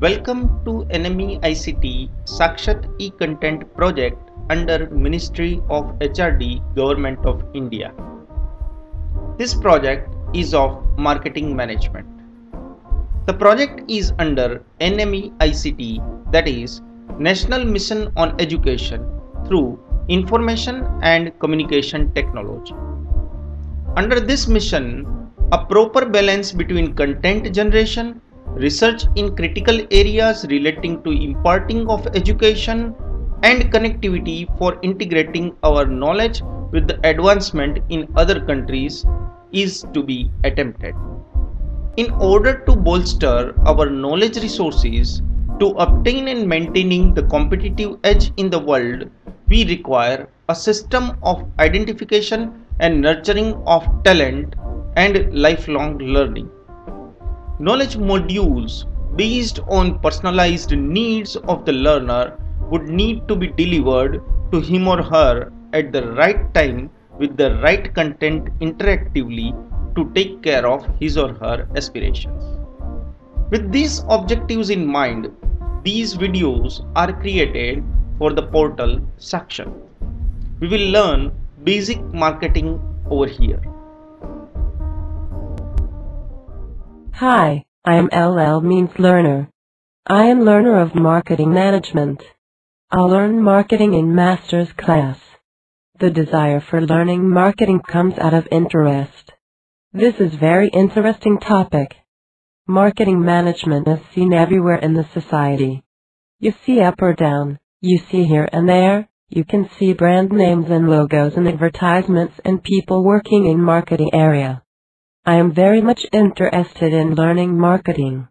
Welcome to NME ICT Sakshat e-Content project under Ministry of HRD Government of India. This project is of marketing management. The project is under NME ICT, that is National Mission on Education through Information and Communication Technology. Under this mission, a proper balance between content generation, research in critical areas relating to imparting of education, and connectivity for integrating our knowledge with the advancement in other countries is to be attempted. In order to bolster our knowledge resources to obtain and maintaining the competitive edge in the world, we require a system of identification and nurturing of talent and lifelong learning. Knowledge modules based on personalized needs of the learner would need to be delivered to him or her at the right time with the right content interactively to take care of his or her aspirations. With these objectives in mind, these videos are created for the portal Sakshat. We will learn basic marketing over here. Hi, I am LL means learner. I am learner of marketing management. I'll learn marketing in master's class. The desire for learning marketing comes out of interest. This is very interesting topic. Marketing management is seen everywhere in the society. You see up or down, you see here and there, you can see brand names and logos and advertisements and people working in marketing area. I am very much interested in learning marketing.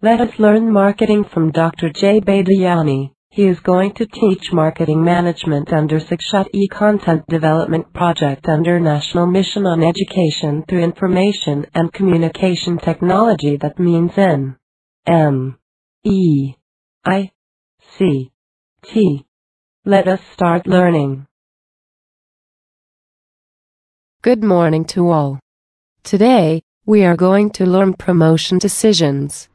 Let us learn marketing from Dr. J. Badiani. He is going to teach marketing management under Sakshat e-Content Development Project under National Mission on Education through Information and Communication Technology, that means NME-ICT. Let us start learning. Good morning to all. Today, we are going to learn promotion decisions.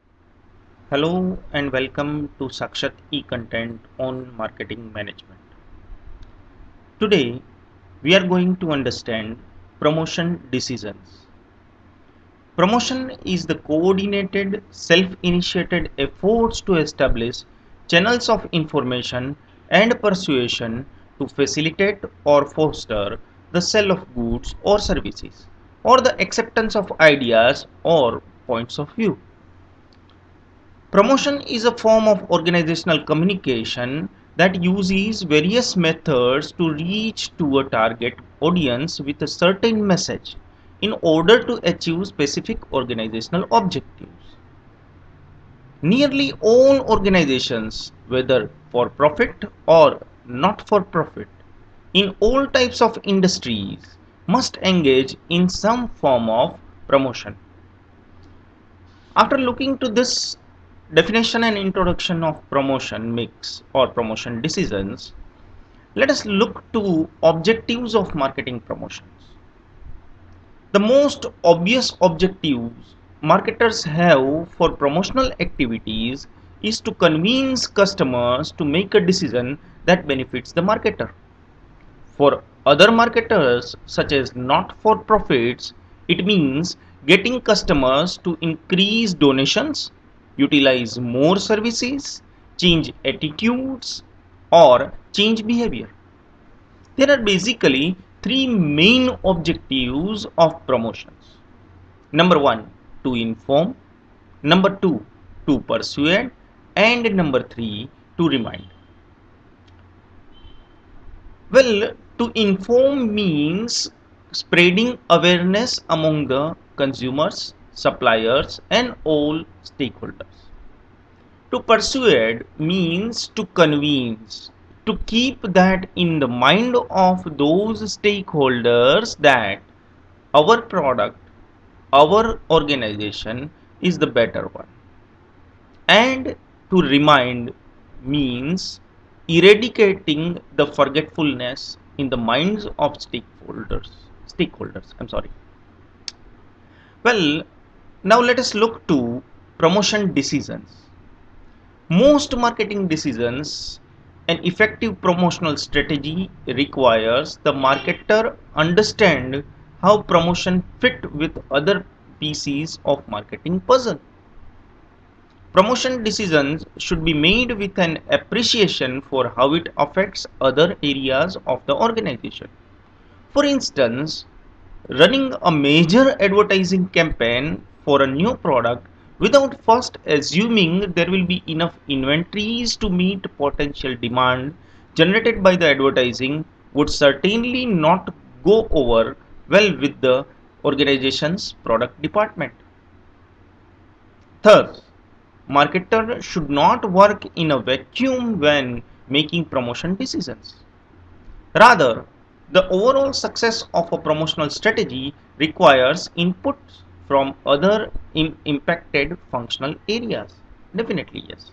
Hello and welcome to Sakshat e-Content on Marketing Management. Today, we are going to understand promotion decisions. Promotion is the coordinated, self-initiated efforts to establish channels of information and persuasion to facilitate or foster the sale of goods or services, or the acceptance of ideas or points of view. Promotion is a form of organizational communication that uses various methods to reach to a target audience with a certain message in order to achieve specific organizational objectives. Nearly all organizations, whether for profit or not for profit, in all types of industries, must engage in some form of promotion. After looking to this definition and introduction of promotion mix or promotion decisions, let us look to objectives of marketing promotions. The most obvious objectives marketers have for promotional activities is to convince customers to make a decision that benefits the marketer. For other marketers, such as not-for-profits, it means getting customers to increase donations, utilize more services, change attitudes, or change behavior. There are basically three main objectives of promotions. Number one, to inform. Number two, to persuade. And number three, to remind. Well, to inform means spreading awareness among the consumers, suppliers, and all stakeholders. To persuade means to convince, to keep that in the mind of those stakeholders that our product, our organization is the better one. And to remind means eradicating the forgetfulness in the minds of stakeholders. Well, now let us look to promotion decisions. Most marketing decisions, an effective promotional strategy requires the marketer understand how promotion fit with other pieces of marketing puzzle. Promotion decisions should be made with an appreciation for how it affects other areas of the organization. For instance, running a major advertising campaign for a new product without first assuming there will be enough inventories to meet potential demand generated by the advertising would certainly not go over well with the organization's product department. Third, marketer should not work in a vacuum when making promotion decisions. Rather, the overall success of a promotional strategy requires input from other impacted functional areas. Definitely, yes.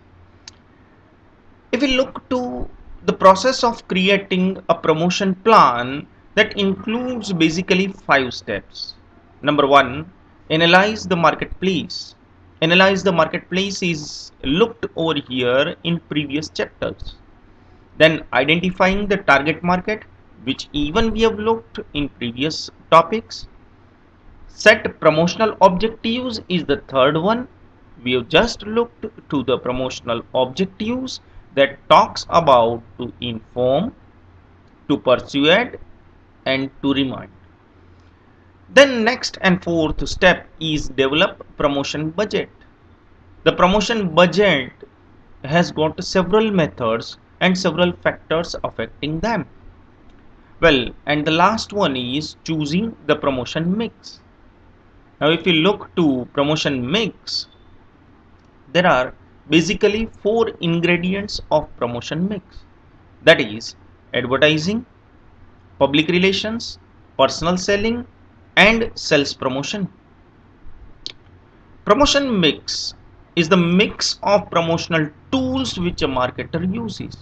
If we look to the process of creating a promotion plan, that includes basically 5 steps. Number one, analyze the marketplace. Analyze the marketplace is looked over here in previous chapters. Then identifying the target market, which even we have looked in previous topics. Set promotional objectives is the third one. We have just looked to the promotional objectives that talks about to inform, to persuade and to remind. Then next and fourth step is develop promotion budget. The promotion budget has got several methods and several factors affecting them. Well, and the last one is choosing the promotion mix. Now, if you look to promotion mix, there are basically 4 ingredients of promotion mix. That is advertising, public relations, personal selling, and sales promotion. Promotion mix is the mix of promotional tools which a marketer uses.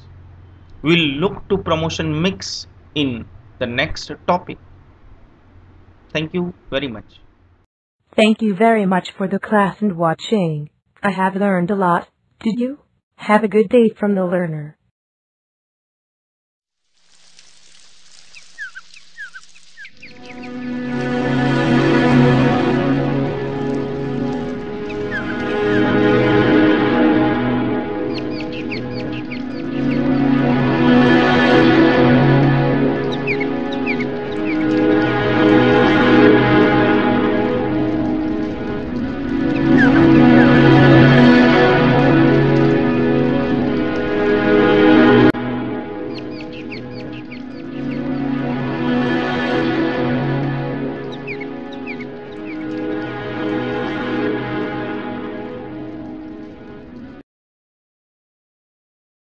We'll look to promotion mix in the next topic. Thank you very much. Thank you very much for the class and watching. I have learned a lot. Did you? Have a good day from the learner.